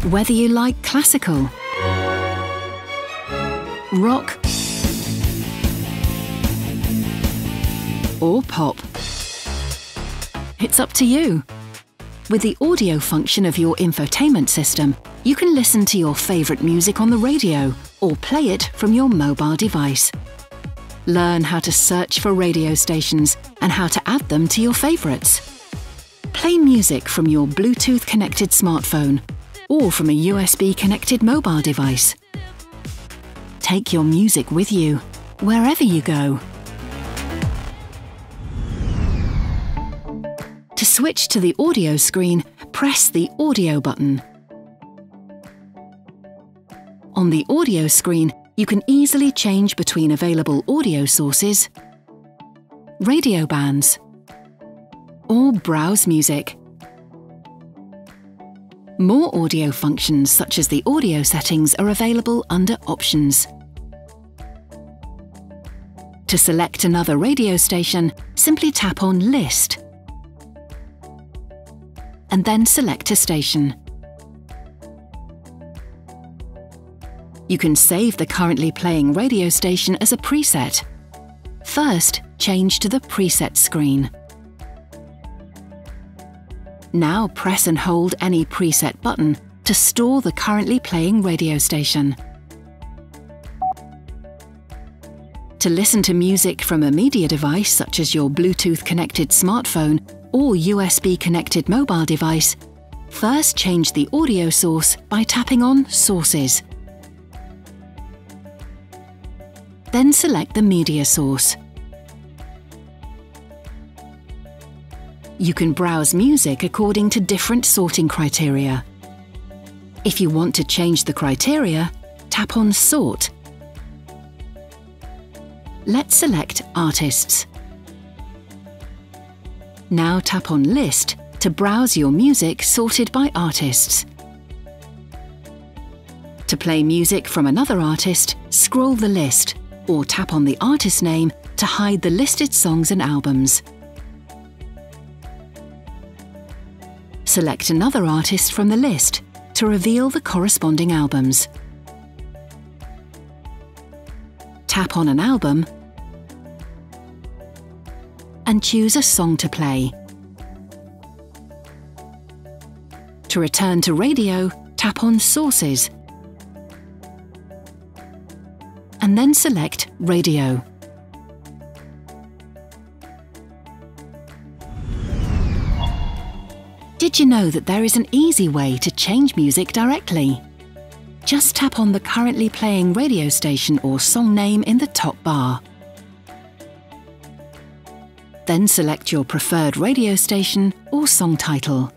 Whether you like classical, rock, or pop, it's up to you. With the audio function of your infotainment system, you can listen to your favourite music on the radio or play it from your mobile device. Learn how to search for radio stations and how to add them to your favourites. Play music from your Bluetooth-connected smartphone or from a USB-connected mobile device. Take your music with you, wherever you go. To switch to the audio screen, press the Audio button. On the audio screen, you can easily change between available audio sources, radio bands, or browse music. More audio functions such as the audio settings are available under Options. To select another radio station, simply tap on List and then select a station. You can save the currently playing radio station as a preset. First, change to the preset screen. Now press and hold any preset button to store the currently playing radio station. To listen to music from a media device such as your Bluetooth-connected smartphone or USB-connected mobile device, first change the audio source by tapping on Sources. Then select the media source. You can browse music according to different sorting criteria. If you want to change the criteria, tap on Sort. Let's select Artists. Now tap on List to browse your music sorted by artists. To play music from another artist, scroll the list or tap on the artist name to hide the listed songs and albums. Select another artist from the list to reveal the corresponding albums. Tap on an album and choose a song to play. To return to radio, tap on Sources and then select Radio. Did you know that there is an easy way to change music directly? Just tap on the currently playing radio station or song name in the top bar. Then select your preferred radio station or song title.